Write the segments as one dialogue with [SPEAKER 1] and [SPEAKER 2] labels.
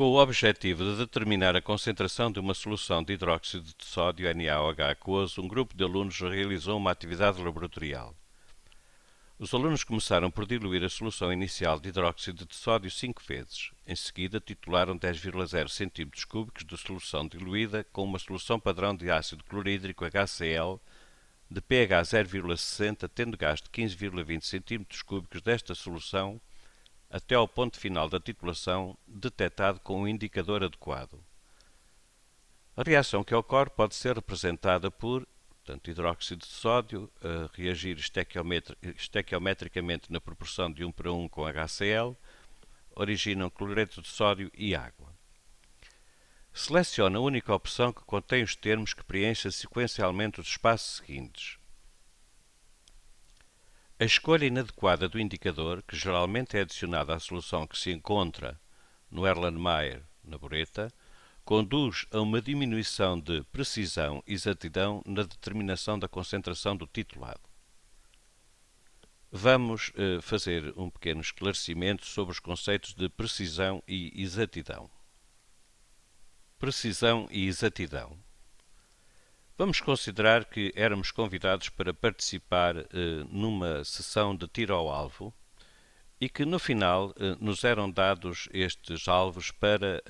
[SPEAKER 1] Com o objetivo de determinar a concentração de uma solução de hidróxido de sódio NaOH aquoso, um grupo de alunos realizou uma atividade laboratorial. Os alunos começaram por diluir a solução inicial de hidróxido de sódio 5 vezes. Em seguida, titularam 10,0 cm³ de solução diluída com uma solução padrão de ácido clorídrico HCl de pH 0,60, tendo gasto 15,20 cm³ desta solução até ao ponto final da titulação detectado com um indicador adequado. A reação que ocorre pode ser representada por, portanto, hidróxido de sódio a reagir estequiometricamente na proporção de 1:1 com HCl, originam cloreto de sódio e água. Selecione a única opção que contém os termos que preenchem sequencialmente os espaços seguintes. A escolha inadequada do indicador, que geralmente é adicionado à solução que se encontra no Erlenmeyer, na bureta, conduz a uma diminuição de precisão e exatidão na determinação da concentração do titulado. Vamos fazer um pequeno esclarecimento sobre os conceitos de precisão e exatidão. Precisão e exatidão. Vamos considerar que éramos convidados para participar numa sessão de tiro ao alvo e que no final nos eram dados estes alvos para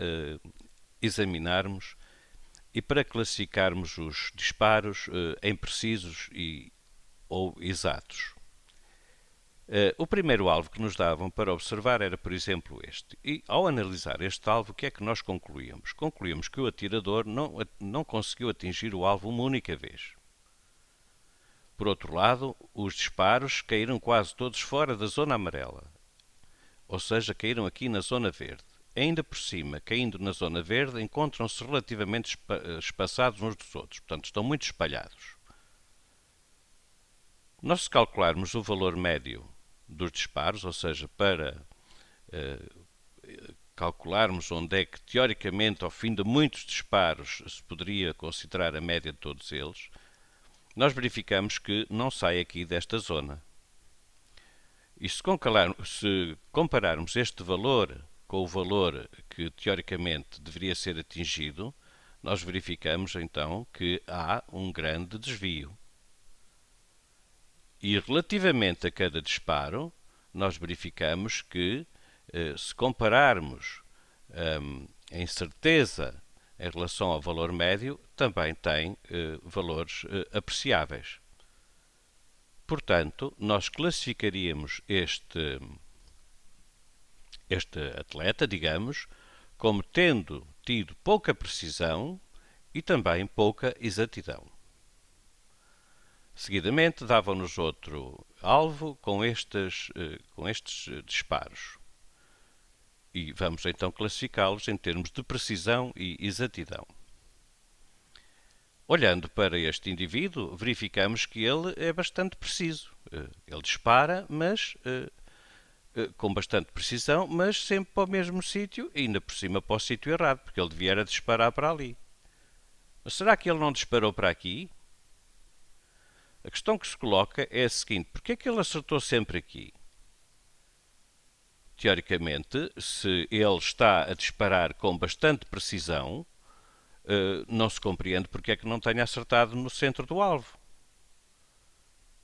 [SPEAKER 1] examinarmos e para classificarmos os disparos em precisos ou exatos. O primeiro alvo que nos davam para observar era, por exemplo, este. E, ao analisar este alvo, o que é que nós concluíamos? Concluímos que o atirador não conseguiu atingir o alvo uma única vez. Por outro lado, os disparos caíram quase todos fora da zona amarela, ou seja, caíram aqui na zona verde. Ainda por cima, caindo na zona verde, encontram-se relativamente espaçados uns dos outros, portanto, estão muito espalhados. Nós, se calcularmos o valor médio dos disparos, ou seja, para calcularmos onde é que, teoricamente, ao fim de muitos disparos, se poderia considerar a média de todos eles, nós verificamos que não sai aqui desta zona. E se compararmos este valor com o valor que, teoricamente, deveria ser atingido, nós verificamos, então, que há um grande desvio. E relativamente a cada disparo, nós verificamos que, se compararmos a incerteza em relação ao valor médio, também tem valores apreciáveis. Portanto, nós classificaríamos este atleta, digamos, como tendo tido pouca precisão e também pouca exatidão. Seguidamente, davam-nos outro alvo com estes disparos. E vamos então classificá-los em termos de precisão e exatidão. Olhando para este indivíduo, verificamos que ele é bastante preciso. Ele dispara, mas com bastante precisão, mas sempre para o mesmo sítio e ainda por cima para o sítio errado, porque ele devia era disparar para ali. Mas será que ele não disparou para aqui? A questão que se coloca é a seguinte: porquê é que ele acertou sempre aqui? Teoricamente, se ele está a disparar com bastante precisão, não se compreende porque é que não tenha acertado no centro do alvo.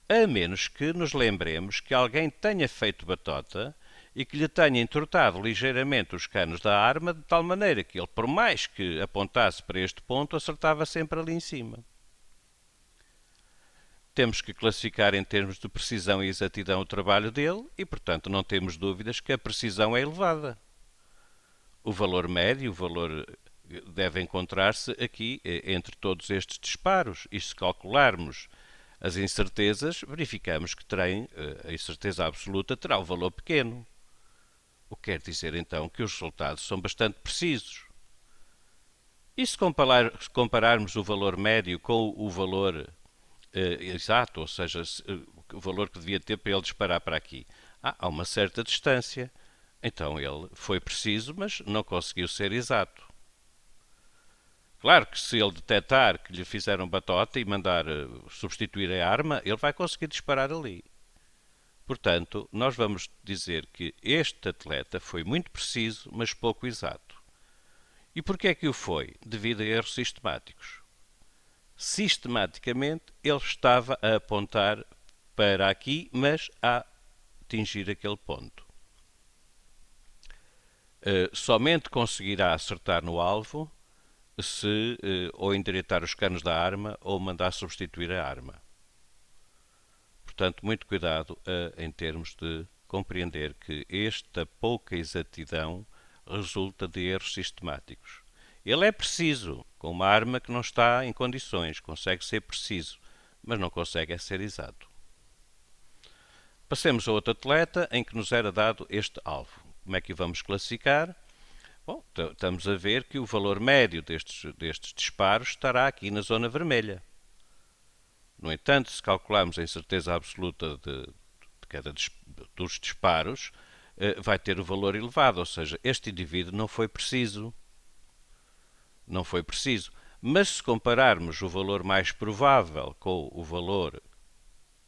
[SPEAKER 1] A menos que nos lembremos que alguém tenha feito batota e que lhe tenha entortado ligeiramente os canos da arma de tal maneira que ele, por mais que apontasse para este ponto, acertava sempre ali em cima. Temos que classificar em termos de precisão e exatidão o trabalho dele e, portanto, não temos dúvidas que a precisão é elevada. O valor médio, o valor deve encontrar-se aqui entre todos estes disparos. E se calcularmos as incertezas, verificamos que a incerteza absoluta terá um valor pequeno. O que quer dizer, então, que os resultados são bastante precisos. E se compararmos o valor médio com o valor exato, ou seja, o valor que devia ter para ele disparar para aqui, há uma certa distância. Então ele foi preciso, mas não conseguiu ser exato. Claro que se ele detectar que lhe fizeram batota e mandar substituir a arma, ele vai conseguir disparar ali. Portanto, nós vamos dizer que este atleta foi muito preciso, mas pouco exato. E porquê é que o foi? Devido a erros sistemáticos. Sistematicamente ele estava a apontar para aqui, mas a atingir aquele ponto. Somente conseguirá acertar no alvo se ou endireitar os canos da arma ou mandar substituir a arma. Portanto, muito cuidado em termos de compreender que esta pouca exatidão resulta de erros sistemáticos. Ele é preciso, com uma arma que não está em condições, consegue ser preciso, mas não consegue ser exato. Passemos a outro atleta em que nos era dado este alvo. Como é que o vamos classificar? Bom, estamos a ver que o valor médio destes disparos estará aqui na zona vermelha. No entanto, se calcularmos a incerteza absoluta de cada dos disparos, vai ter o valor elevado, ou seja, este indivíduo não foi preciso. Não foi preciso. Mas se compararmos o valor mais provável com o valor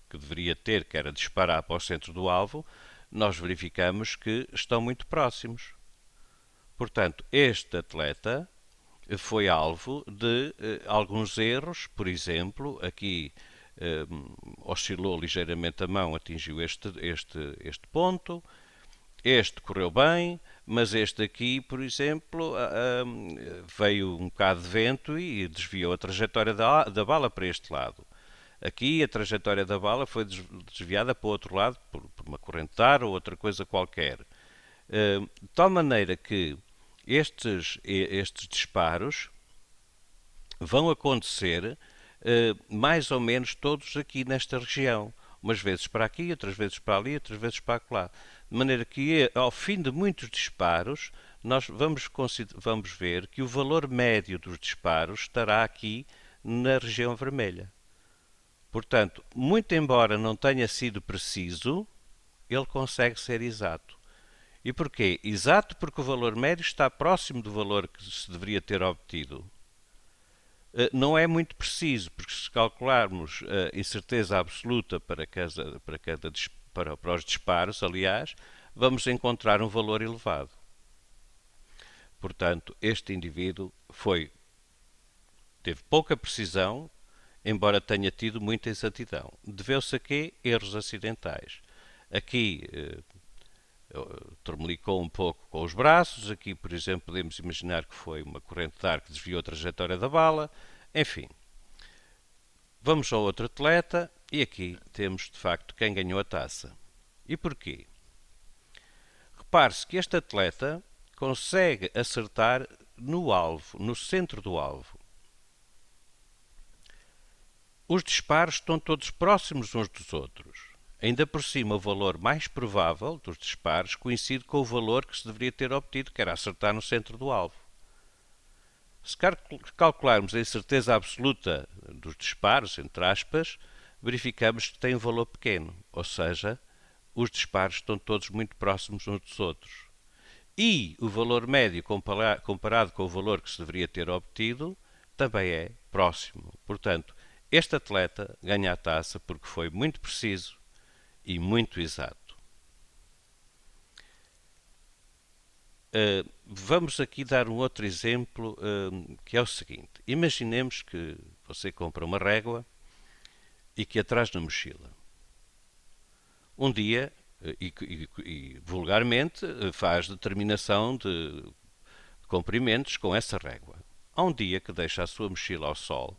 [SPEAKER 1] que deveria ter, que era disparar para o centro do alvo, nós verificamos que estão muito próximos. Portanto, este atleta foi alvo de alguns erros, por exemplo, aqui oscilou ligeiramente a mão, atingiu este ponto, este correu bem, mas este aqui, por exemplo, veio um bocado de vento e desviou a trajetória da bala para este lado. Aqui a trajetória da bala foi desviada para o outro lado, por uma corrente de ar ou outra coisa qualquer. De tal maneira que estes disparos vão acontecer mais ou menos todos aqui nesta região. Umas vezes para aqui, outras vezes para ali, outras vezes para lá. De maneira que, ao fim de muitos disparos, nós vamos ver que o valor médio dos disparos estará aqui na região vermelha. Portanto, muito embora não tenha sido preciso, ele consegue ser exato. E porquê? Exato porque o valor médio está próximo do valor que se deveria ter obtido. Não é muito preciso, porque se calcularmos a incerteza absoluta para os disparos, aliás, vamos encontrar um valor elevado. Portanto, este indivíduo teve pouca precisão, embora tenha tido muita exatidão. Deveu-se a quê? Erros acidentais. Aqui tremelicou um pouco com os braços. Aqui, por exemplo, podemos imaginar que foi uma corrente de ar que desviou a trajetória da bala. Enfim, vamos ao outro atleta e aqui temos, de facto, quem ganhou a taça. E porquê? Repare-se que este atleta consegue acertar no alvo, no centro do alvo. Os disparos estão todos próximos uns dos outros. Ainda por cima, o valor mais provável dos disparos coincide com o valor que se deveria ter obtido, que era acertar no centro do alvo. Se calcularmos a incerteza absoluta dos disparos, entre aspas, verificamos que tem um valor pequeno, ou seja, os disparos estão todos muito próximos uns dos outros. E o valor médio comparado com o valor que se deveria ter obtido também é próximo. Portanto, este atleta ganha a taça porque foi muito preciso e muito exato. Vamos aqui dar um outro exemplo que é o seguinte. Imaginemos que você compra uma régua e que a traz na mochila. Um dia, e vulgarmente, faz determinação de comprimentos com essa régua. Há um dia que deixa a sua mochila ao sol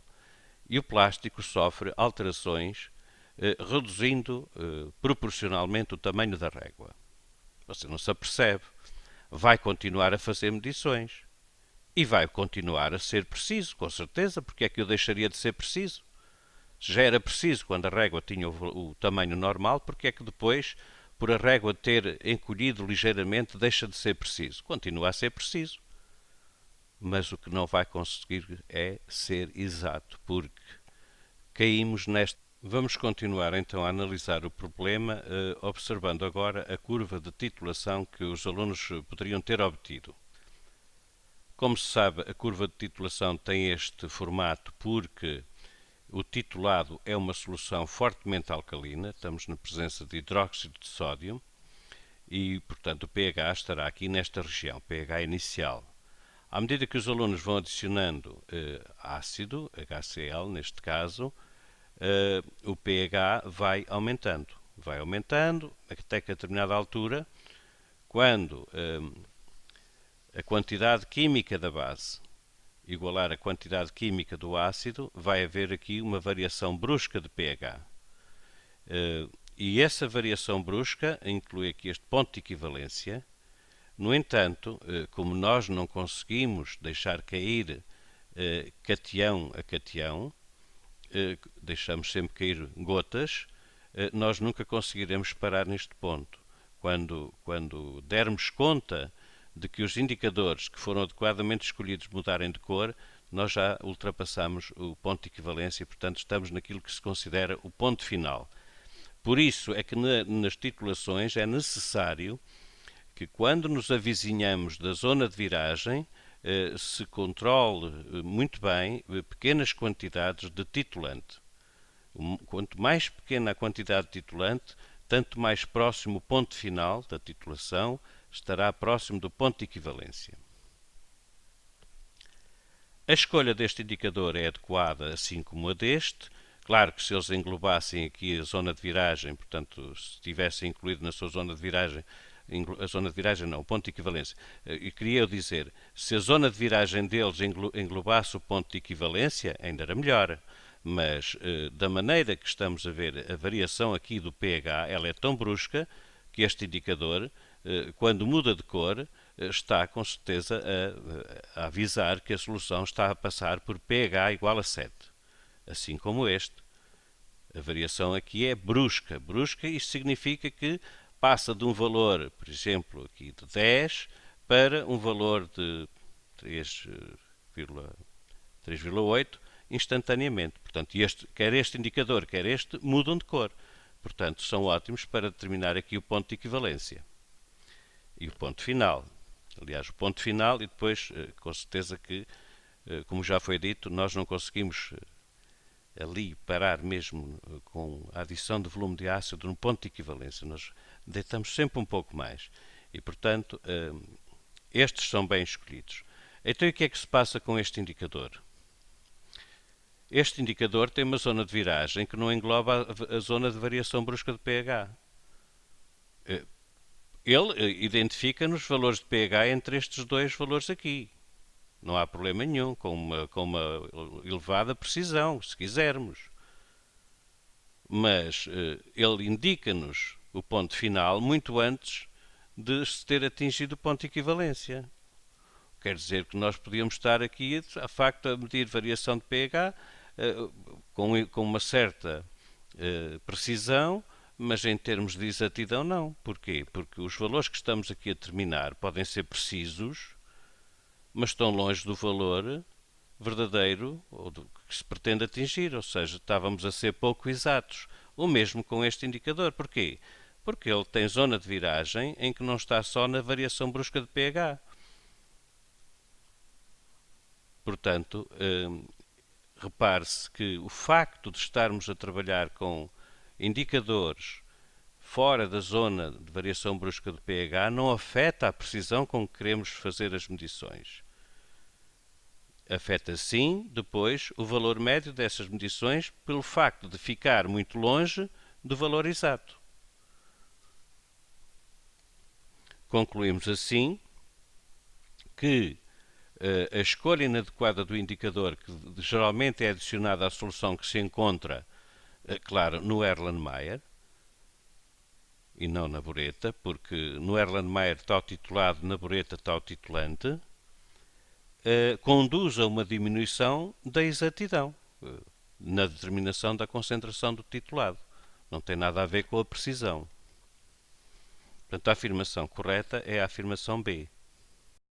[SPEAKER 1] e o plástico sofre alterações, reduzindo proporcionalmente o tamanho da régua. Você não se apercebe. Vai continuar a fazer medições. E vai continuar a ser preciso, com certeza, porque é que eu deixaria de ser preciso? Se já era preciso quando a régua tinha o tamanho normal, porque é que depois, por a régua ter encolhido ligeiramente, deixa de ser preciso? Continua a ser preciso. Mas o que não vai conseguir é ser exato, porque caímos nesta. Vamos continuar então a analisar o problema, observando agora a curva de titulação que os alunos poderiam ter obtido. Como se sabe, a curva de titulação tem este formato porque o titulado é uma solução fortemente alcalina, estamos na presença de hidróxido de sódio e, portanto, o pH estará aqui nesta região, pH inicial. À medida que os alunos vão adicionando ácido, HCl neste caso, o pH vai aumentando até que a determinada altura, quando a quantidade química da base igualar a quantidade química do ácido, vai haver aqui uma variação brusca de pH. E essa variação brusca inclui aqui este ponto de equivalência. No entanto, como nós não conseguimos deixar cair catião a catião, deixamos sempre cair gotas, nós nunca conseguiremos parar neste ponto. Quando dermos conta de que os indicadores que foram adequadamente escolhidos mudarem de cor, nós já ultrapassamos o ponto de equivalência e, portanto, estamos naquilo que se considera o ponto final. Por isso é que nas titulações é necessário que, quando nos avizinhamos da zona de viragem, se controle muito bem pequenas quantidades de titulante. Quanto mais pequena a quantidade de titulante, tanto mais próximo o ponto final da titulação estará próximo do ponto de equivalência. A escolha deste indicador é adequada, assim como a deste. Claro que se eles englobassem aqui a zona de viragem, portanto, se tivessem incluído na sua zona de viragem, a zona de viragem não, o ponto de equivalência. E queria eu dizer, se a zona de viragem deles englobasse o ponto de equivalência, ainda era melhor. Mas, da maneira que estamos a ver a variação aqui do pH, ela é tão brusca que este indicador, quando muda de cor, está com certeza a avisar que a solução está a passar por pH igual a 7. Assim como este. A variação aqui é brusca. Brusca, isto significa que passa de um valor, por exemplo, aqui de 10 para um valor de 3,8 instantaneamente. Portanto, quer este indicador, quer este, mudam de cor. Portanto, são ótimos para determinar aqui o ponto de equivalência. E o ponto final. Aliás, o ponto final e depois, com certeza que, como já foi dito, nós não conseguimos ali parar mesmo com a adição de volume de ácido no ponto de equivalência. Nós deitamos sempre um pouco mais. E, portanto, estes são bem escolhidos. Então, o que é que se passa com este indicador? Este indicador tem uma zona de viragem que não engloba a zona de variação brusca de pH. Ele identifica-nos valores de pH entre estes dois valores aqui. Não há problema nenhum, com uma elevada precisão, se quisermos. Mas ele indica-nos o ponto final muito antes de se ter atingido o ponto de equivalência. Quer dizer que nós podíamos estar aqui, a facto, a medir variação de pH com uma certa precisão, mas em termos de exatidão não. Porquê? Porque os valores que estamos aqui a determinar podem ser precisos, mas estão longe do valor verdadeiro ou do que se pretende atingir, ou seja, estávamos a ser pouco exatos. O mesmo com este indicador. Porquê? Porque ele tem zona de viragem em que não está só na variação brusca de pH. Portanto, repare-se que o facto de estarmos a trabalhar com indicadores fora da zona de variação brusca de pH não afeta a precisão com que queremos fazer as medições. Afeta sim, depois, o valor médio dessas medições pelo facto de ficar muito longe do valor exato. Concluímos assim que a escolha inadequada do indicador, que geralmente é adicionada à solução que se encontra, claro, no Erlenmeyer, e não na bureta, porque no Erlenmeyer está o titulado, na bureta está o titulante, conduz a uma diminuição da exatidão na determinação da concentração do titulado. Não tem nada a ver com a precisão. Portanto, a afirmação correta é a afirmação B.